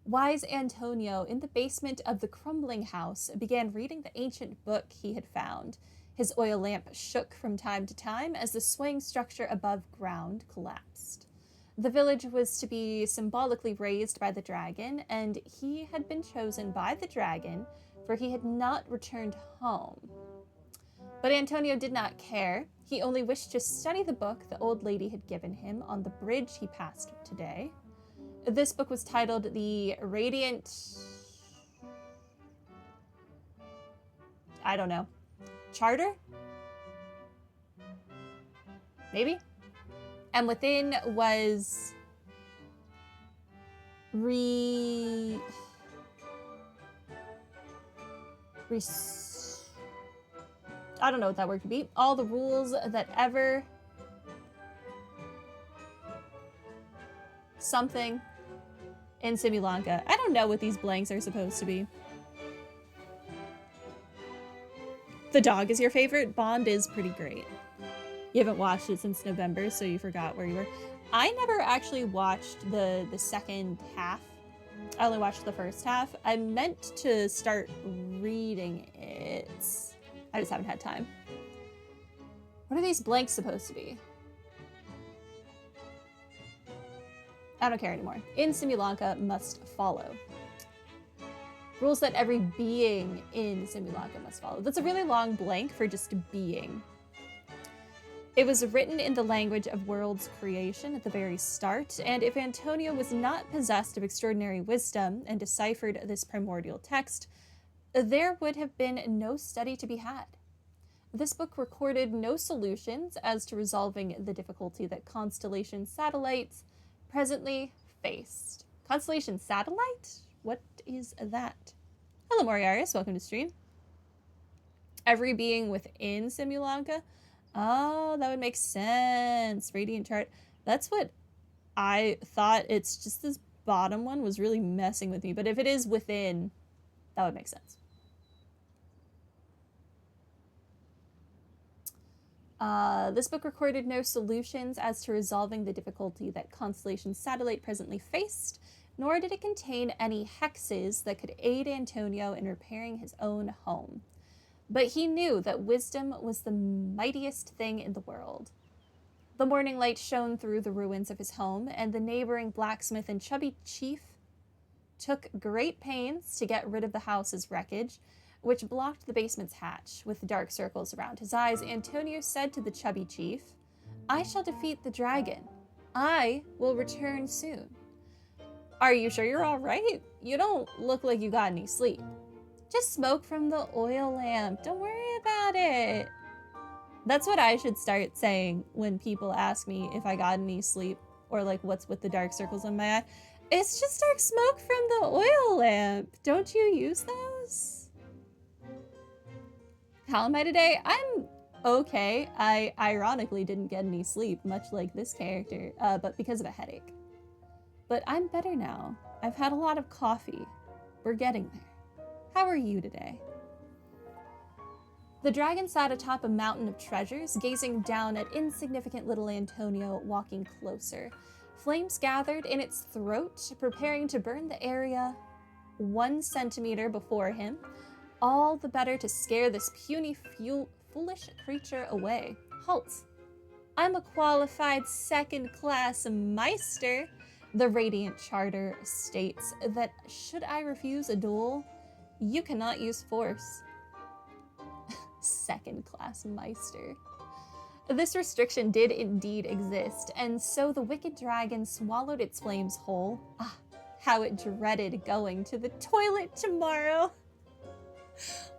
Wise Antonio, in the basement of the crumbling house, began reading the ancient book he had found. His oil lamp shook from time to time as the swaying structure above ground collapsed. The village was to be symbolically raised by the dragon, and he had been chosen by the dragon, for he had not returned home. But Antonio did not care. He only wished to study the book the old lady had given him on the bridge he passed today. This book was titled The Radiant... I don't know. Charter? Maybe? And within was... I don't know what that word could be. All the rules that ever... something in Simulanka. I don't know what these blanks are supposed to be. The dog is your favorite? Bond is pretty great. You haven't watched it since November, so you forgot where you were. I never actually watched the second half. I only watched the first half. I meant to start reading it. I just haven't had time. What are these blanks supposed to be? I don't care anymore. In Simulanka must follow. Rules that every being in Simulanka must follow. That's a really long blank for just being. It was written in the language of world's creation at the very start, and if Antonio was not possessed of extraordinary wisdom and deciphered this primordial text, there would have been no study to be had. This book recorded no solutions as to resolving the difficulty that Constellation satellites presently faced. Constellation satellite? What is that? Hello, Moriaris. Welcome to stream. Every being within Simulanka? Oh, that would make sense. Radiant chart. That's what I thought. It's just this bottom one was really messing with me. But if it is within, that would make sense. This book recorded no solutions as to resolving the difficulty that Constellation Satellite presently faced, nor did it contain any hexes that could aid Antonio in repairing his own home. But he knew that wisdom was the mightiest thing in the world. The morning light shone through the ruins of his home, and the neighboring blacksmith and chubby chief took great pains to get rid of the house's wreckage, which blocked the basement's hatch. With dark circles around his eyes, Antonio said to the chubby chief, "I shall defeat the dragon. I will return soon." "Are you sure you're all right? You don't look like you got any sleep." "Just smoke from the oil lamp. Don't worry about it." That's what I should start saying when people ask me if I got any sleep or like what's with the dark circles on my eye. It's just dark smoke from the oil lamp. Don't you use those? How am I today? I'm okay. I ironically didn't get any sleep, much like this character, but because of a headache. But I'm better now. I've had a lot of coffee. We're getting there. How are you today? The dragon sat atop a mountain of treasures, gazing down at insignificant little Antonio walking closer. Flames gathered in its throat, preparing to burn the area 1 centimeter before him, all the better to scare this puny, foolish creature away. Halt! I'm a qualified second-class Meister. The Radiant Charter states that should I refuse a duel, you cannot use force. Second-class Meister. This restriction did indeed exist, and so the wicked dragon swallowed its flames whole. Ah, how it dreaded going to the toilet tomorrow.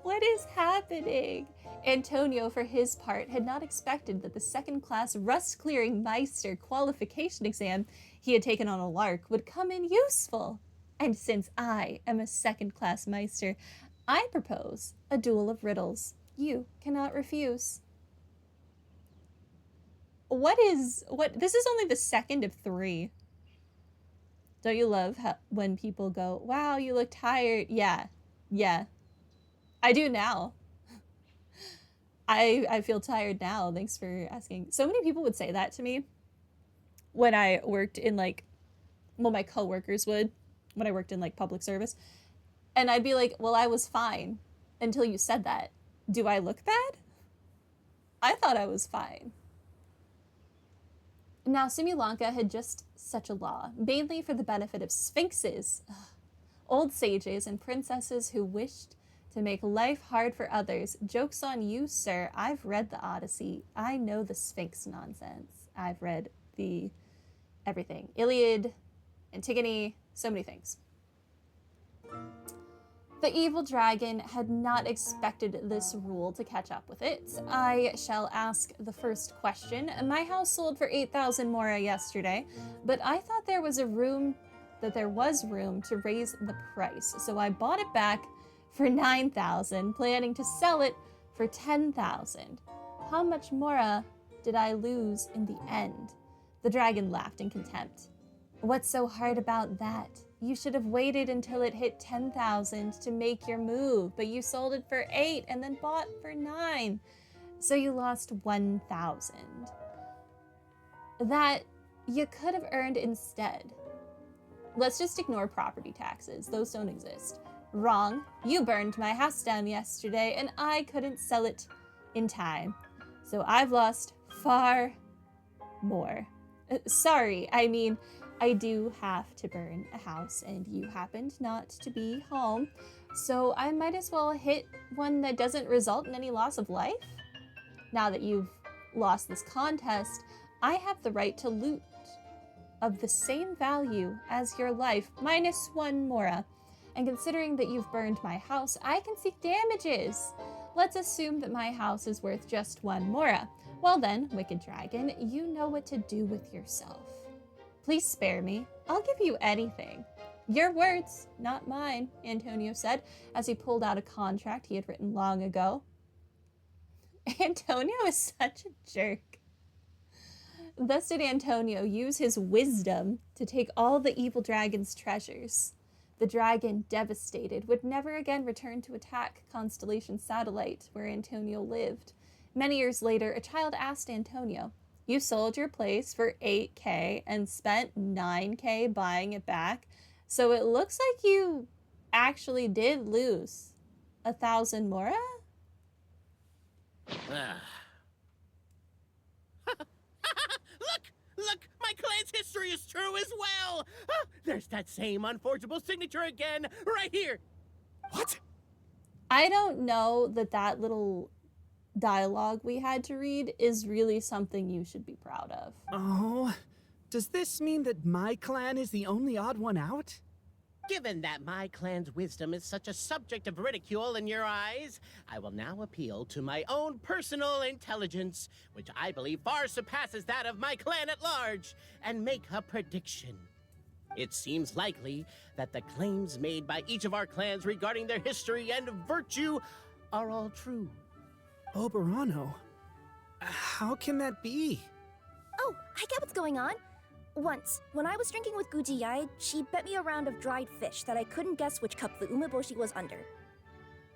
What is happening? Antonio, for his part, had not expected that the second-class rust-clearing Meister qualification exam he had taken on a lark would come in useful. And since I am a second-class Meister, I propose a duel of riddles. You cannot refuse. This is only the second of 3. Don't you love when people go, "Wow, you look tired"? Yeah. I do now. I feel tired now. Thanks for asking. So many people would say that to me when I worked in my coworkers would. when I worked in like public service. And I'd be like, well, I was fine until you said that. Do I look bad? I thought I was fine. Now, Sri-Lanka had just such a law, mainly for the benefit of sphinxes, old sages, and princesses who wished to make life hard for others. Joke's on you, sir. I've read the Odyssey. I know the Sphinx nonsense. I've read the everything. Iliad, Antigone, so many things. The evil dragon had not expected this rule to catch up with it. I shall ask the first question. My house sold for 8,000 mora yesterday, but I thought there was room to raise the price, so I bought it back for 9,000, planning to sell it for 10,000. How much mora did I lose in the end? The dragon laughed in contempt. What's so hard about that? You should have waited until it hit 10,000 to make your move, but you sold it for 8 and then bought for 9. So you lost 1,000. That you could have earned instead. Let's just ignore property taxes. Those don't exist. Wrong. You burned my house down yesterday and I couldn't sell it in time. So I've lost far more. Sorry, I mean, I do have to burn a house and you happened not to be home, so I might as well hit one that doesn't result in any loss of life. Now that you've lost this contest, I have the right to loot of the same value as your life, minus 1 mora. And considering that you've burned my house, I can seek damages. Let's assume that my house is worth just 1 mora. Well then, wicked dragon, you know what to do with yourself. Please spare me. I'll give you anything. Your words, not mine, Antonio said, as he pulled out a contract he had written long ago. Antonio is such a jerk. Thus did Antonio use his wisdom to take all the evil dragon's treasures. The dragon, devastated, would never again return to attack Constellation Satellite, where Antonio lived. Many years later, a child asked Antonio, "You sold your place for 8K and spent 9K buying it back, so it looks like you actually did lose 1,000 mora?" Look! My clan's history is true as well! There's that same unforgeable signature again, right here! What? I don't know that little dialogue we had to read is really something you should be proud of. Oh, does this mean that my clan is the only odd one out? Given that my clan's wisdom is such a subject of ridicule in your eyes, I will now appeal to my own personal intelligence, which I believe far surpasses that of my clan at large, and make a prediction. It seems likely that the claims made by each of our clans regarding their history and virtue are all true. Oberano? How can that be? Oh, I get what's going on. Once, when I was drinking with Guji Yae, she bet me a round of dried fish that I couldn't guess which cup the umeboshi was under.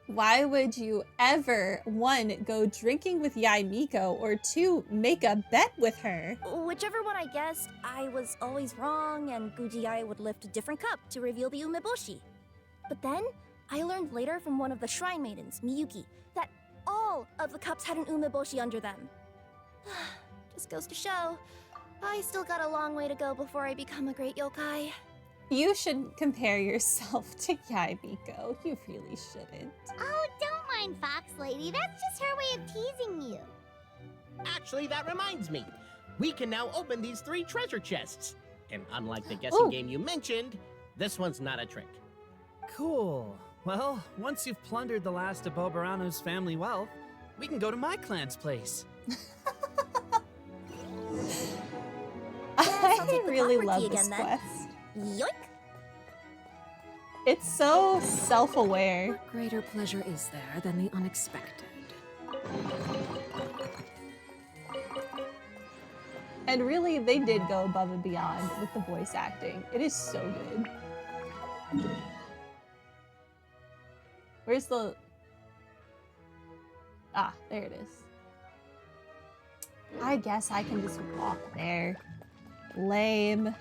Why would you ever, 1, go drinking with Yae Miko, or 2, make a bet with her? Whichever one I guessed, I was always wrong, and Guji Yae would lift a different cup to reveal the umeboshi. But then, I learned later from one of the shrine maidens, Miyuki, that all of the cups had an umeboshi under them. Just goes to show, I still got a long way to go before I become a great yokai. You shouldn't compare yourself to Yae Miko. You really shouldn't. Oh, don't mind Fox Lady. That's just her way of teasing you. Actually, that reminds me. We can now open these 3 treasure chests. And unlike the guessing game you mentioned, this one's not a trick. Cool. Well, once you've plundered the last of Boberano's family wealth, we can go to my clan's place. I really love this quest. Yoink! It's so self-aware. What greater pleasure is there than the unexpected? And really, they did go above and beyond with the voice acting. It is so good. Where's the... Ah, there it is. I guess I can just walk there. Lame.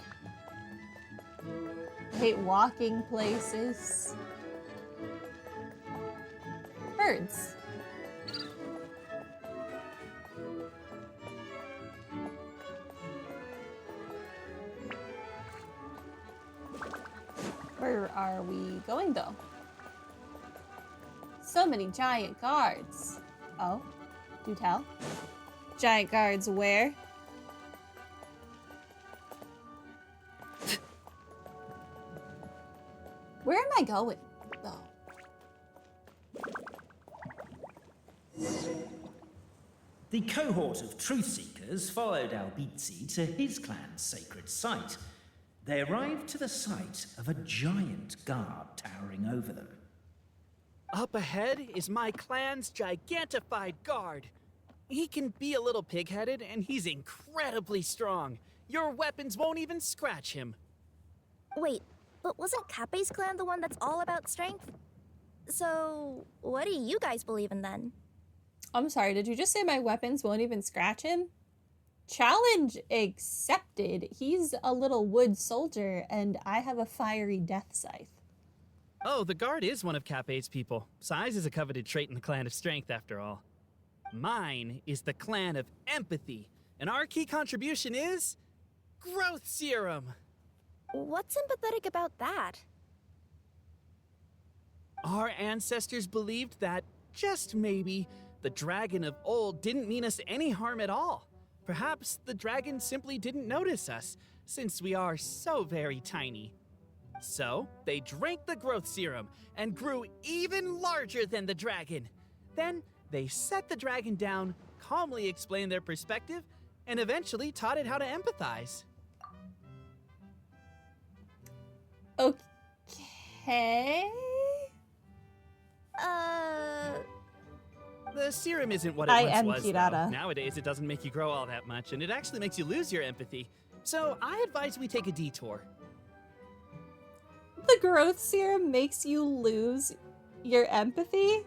hate walking places. Birds. Where are we going, though? So many giant guards. Oh, do tell. Giant guards where? Where am I going, though? The cohort of truth seekers followed Albizzi to his clan's sacred site. They arrived to the site of a giant guard towering over them. Up ahead is my clan's gigantified guard. He can be a little pig-headed, and he's incredibly strong. Your weapons won't even scratch him. Wait, but wasn't Kappe's clan the one that's all about strength? So, what do you guys believe in then? I'm sorry, did you just say my weapons won't even scratch him? Challenge accepted. He's a little wood soldier, and I have a fiery death scythe. Oh, the guard is one of Kappe's people. Size is a coveted trait in the clan of strength, after all. Mine is the clan of empathy, and our key contribution is growth serum. What's empathetic about that? Our ancestors believed that, just maybe, the dragon of old didn't mean us any harm at all. Perhaps the dragon simply didn't notice us, since we are so very tiny. So, they drank the growth serum and grew even larger than the dragon. Then, they set the dragon down, calmly explained their perspective, and eventually taught it how to empathize. Okay. The serum isn't what it I once am was, though. Kirata. Nowadays, it doesn't make you grow all that much, and it actually makes you lose your empathy. So, I advise we take a detour. The growth serum makes you lose your empathy?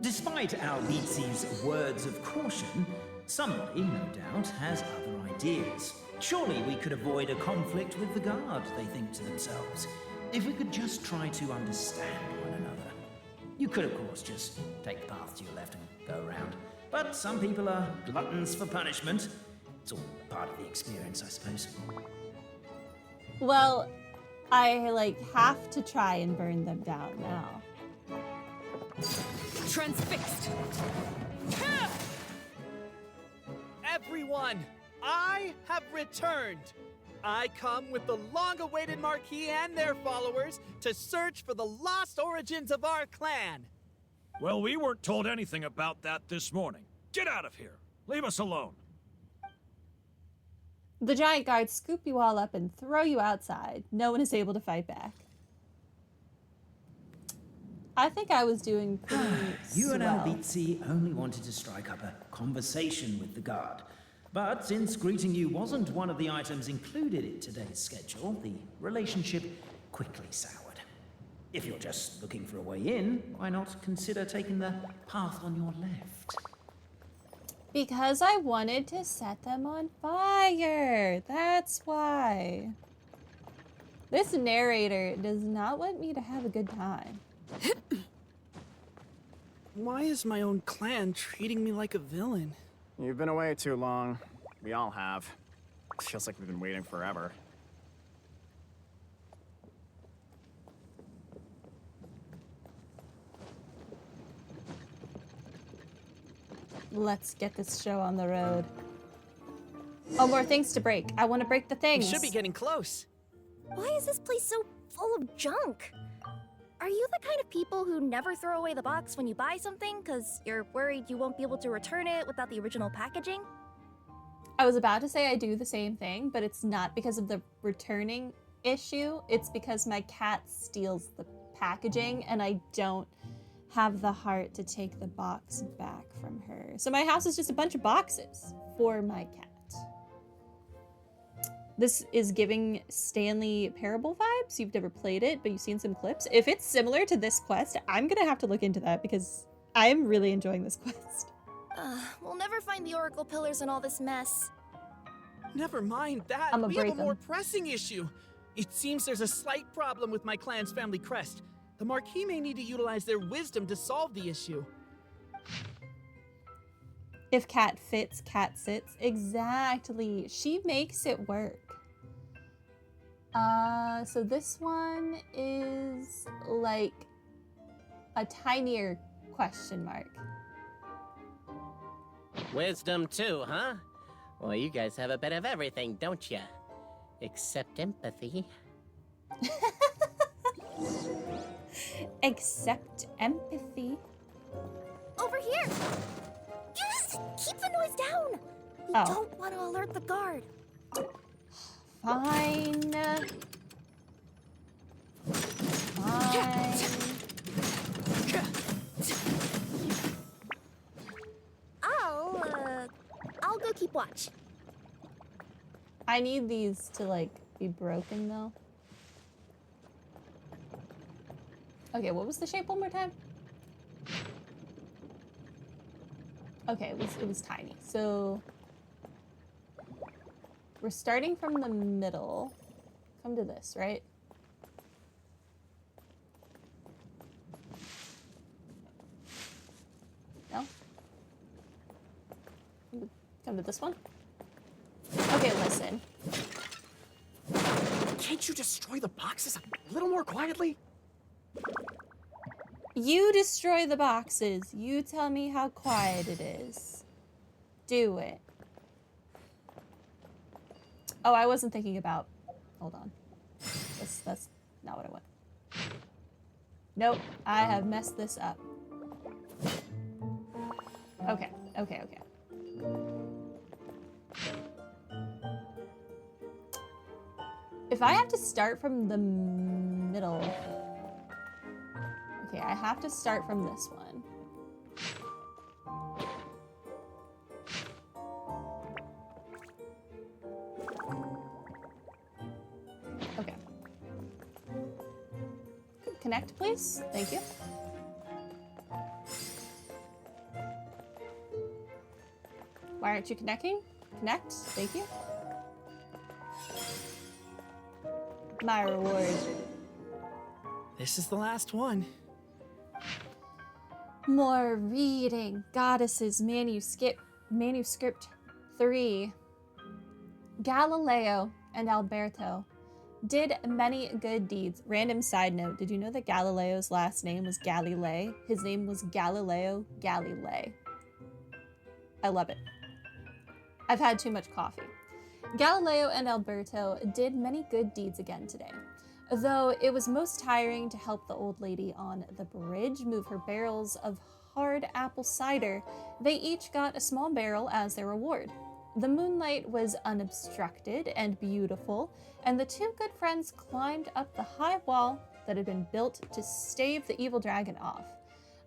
Despite Albizzi's words of caution, somebody, no doubt, has other ideas. Surely we could avoid a conflict with the guard, they think to themselves, if we could just try to understand one another. You could, of course, just take the path to your left and go around. But some people are gluttons for punishment. It's all part of the experience, I suppose. Well, I, have to try and burn them down now. Transfixed. Everyone, I have returned. I come with the long-awaited Marquis and their followers to search for the lost origins of our clan. Well, we weren't told anything about that this morning. Get out of here. Leave us alone. The giant guards scoop you all up and throw you outside. No one is able to fight back. I think I was doing pretty You and swell. Albizzi only wanted to strike up a conversation with the guard. But since greeting you wasn't one of the items included in today's schedule, the relationship quickly soured. If you're just looking for a way in, why not consider taking the path on your left? Because I wanted to set them on fire. That's why. This narrator does not want me to have a good time. Why is my own clan treating me like a villain? You've been away too long. We all have. Feels like we've been waiting forever. Let's get this show on the road. Oh, more things to break. I want to break the We things. should be getting close. Why is this place so full of junk? Are you the kind of people who never throw away the box when you buy something because you're worried you won't be able to return it without the original packaging? I was about to say I do the same thing, but it's not because of the returning issue. It's because my cat steals the packaging and I don't have the heart to take the box back from her. So my house is just a bunch of boxes for my cat. This is giving Stanley Parable vibes. You've never played it, but you've seen some clips. If it's similar to this quest, I'm gonna have to look into that because I'm really enjoying this quest. We'll never find the Oracle Pillars in all this mess. Never mind that. I'ma We have a break 'em. more pressing issue. It seems there's a slight problem with my clan's family crest. The Marquis may need to utilize their wisdom to solve the issue. If cat fits, cat sits. Exactly. She makes it work. So this one is like a tinier question mark. Wisdom too, huh? Well, you guys have a bit of everything, don't you? Except empathy. Except empathy. Over here! Yes! Keep the noise down! We Oh. don't want to alert the guard. Fine. Fine. I'll go keep watch. I need these to like be broken though. Okay, what was the shape one more time? Okay, it was tiny. So we're starting from the middle. Come to this, right? No? Come to this one? Okay, listen. Can't you destroy the boxes a little more quietly? You destroy the boxes. You tell me how quiet it is. Do it. Oh, I wasn't thinking about... Hold on. That's not what I want. Nope, I have messed this up. Okay. If I have to start from the middle... Okay, I have to start from this one. Okay. Connect, please. Thank you. Why aren't you connecting? Connect. Thank you. My reward. This is the last one. More reading. Goddesses Manuscript 3. Galileo and Alberto did many good deeds. Random side note, did you know that Galileo's last name was Galilei? His name was Galileo Galilei. I love it. I've had too much coffee. Galileo and Alberto did many good deeds again today. Though it was most tiring to help the old lady on the bridge move her barrels of hard apple cider, they each got a small barrel as their reward. The moonlight was unobstructed and beautiful, and the two good friends climbed up the high wall that had been built to stave the evil dragon off.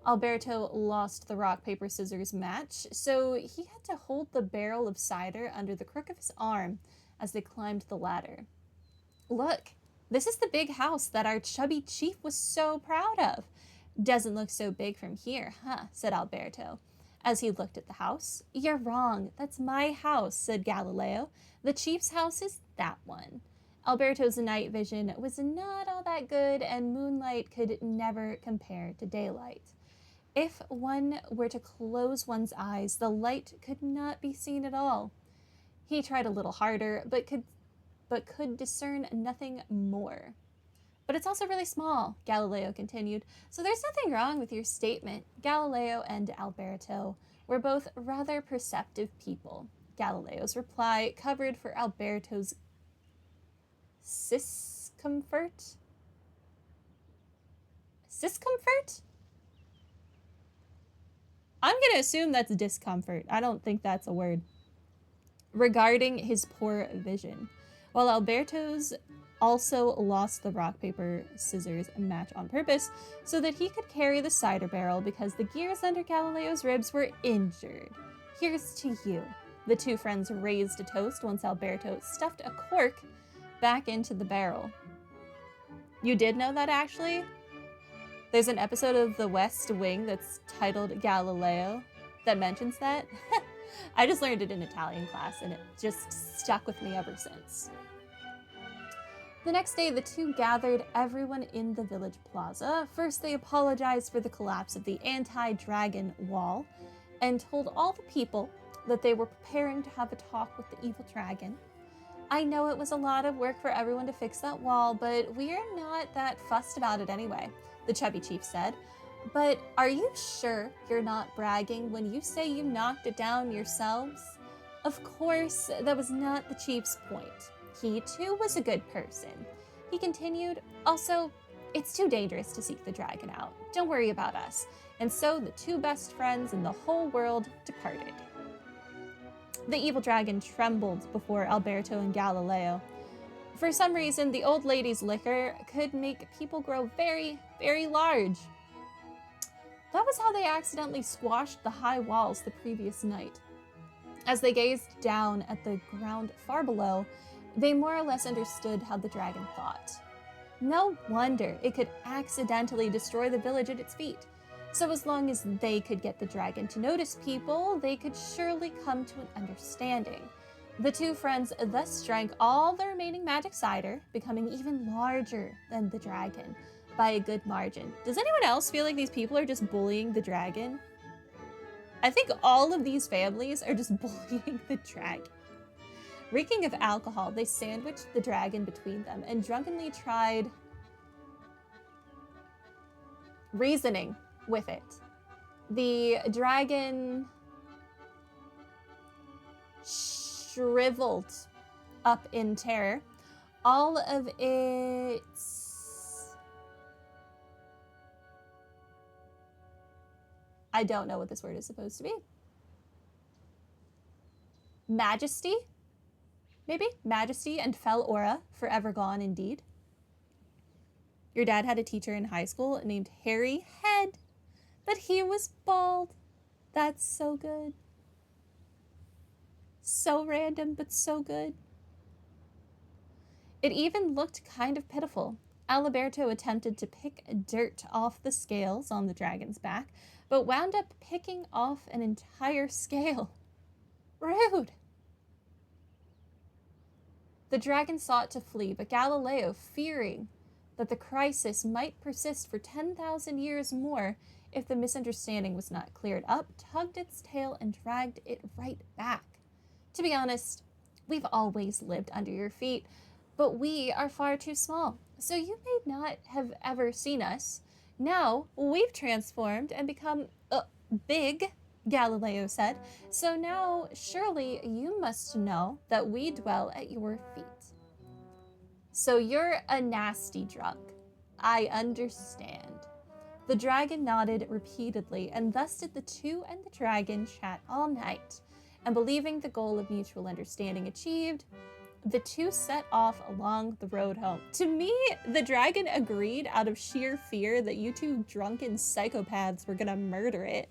Alberto lost the rock, paper, scissors match, so he had to hold the barrel of cider under the crook of his arm as they climbed the ladder. Look! This is the big house that our chubby chief was so proud of. Doesn't look so big from here, huh? Said Alberto, as he looked at the house. You're wrong. That's my house, said Galileo. The chief's house is that one. Alberto's night vision was not all that good, and moonlight could never compare to daylight. If one were to close one's eyes, the light could not be seen at all. He tried a little harder, but could discern nothing more. But it's also really small, Galileo continued, so there's nothing wrong with your statement. Galileo and Alberto were both rather perceptive people. Galileo's reply covered for Alberto's discomfort? Discomfort? I'm going to assume that's discomfort. I don't think that's a word. Regarding his poor vision. While Alberto's also lost the rock, paper, scissors match on purpose so that he could carry the cider barrel because the gears under Galileo's ribs were injured. Here's to you. The two friends raised a toast once Alberto stuffed a cork back into the barrel. You did know that, actually? There's an episode of The West Wing that's titled Galileo that mentions that. I just learned it in Italian class, and it just stuck with me ever since. The next day, the two gathered everyone in the village plaza. First, they apologized for the collapse of the anti-dragon wall and told all the people that they were preparing to have a talk with the evil dragon. I know it was a lot of work for everyone to fix that wall, but we're not that fussed about it anyway, the chubby chief said. But are you sure you're not bragging when you say you knocked it down yourselves? Of course, that was not the chief's point. He too was a good person. He continued, also, it's too dangerous to seek the dragon out. Don't worry about us. And so the two best friends in the whole world departed. The evil dragon trembled before Alberto and Galileo. For some reason, the old lady's liquor could make people grow very, very large. That was how they accidentally squashed the high walls the previous night. As they gazed down at the ground far below, they more or less understood how the dragon thought. No wonder it could accidentally destroy the village at its feet. So as long as they could get the dragon to notice people, they could surely come to an understanding. The two friends thus drank all the remaining magic cider, becoming even larger than the dragon by a good margin. Does anyone else feel like these people are just bullying the dragon? I think all of these families are just bullying the dragon. Reeking of alcohol, they sandwiched the dragon between them and drunkenly tried reasoning with it. The dragon shriveled up in terror. All of its... I don't know what this word is supposed to be. Majesty? Maybe? Majesty and fell aura, forever gone indeed. Your dad had a teacher in high school named Harry Head, but he was bald. That's so good. So random, but so good. It even looked kind of pitiful. Alberto attempted to pick dirt off the scales on the dragon's back, but wound up picking off an entire scale. Rude. The dragon sought to flee, but Galileo, fearing that the crisis might persist for 10,000 years more if the misunderstanding was not cleared up, tugged its tail and dragged it right back. To be honest, we've always lived under your feet, but we are far too small, so you may not have ever seen us. Now we've transformed and become big, Galileo said, so now surely you must know that we dwell at your feet. So you're a nasty drunk. I understand. The dragon nodded repeatedly, and thus did the two and the dragon chat all night. And believing the goal of mutual understanding achieved, the two set off along the road home. To me, the dragon agreed out of sheer fear that you two drunken psychopaths were gonna murder it.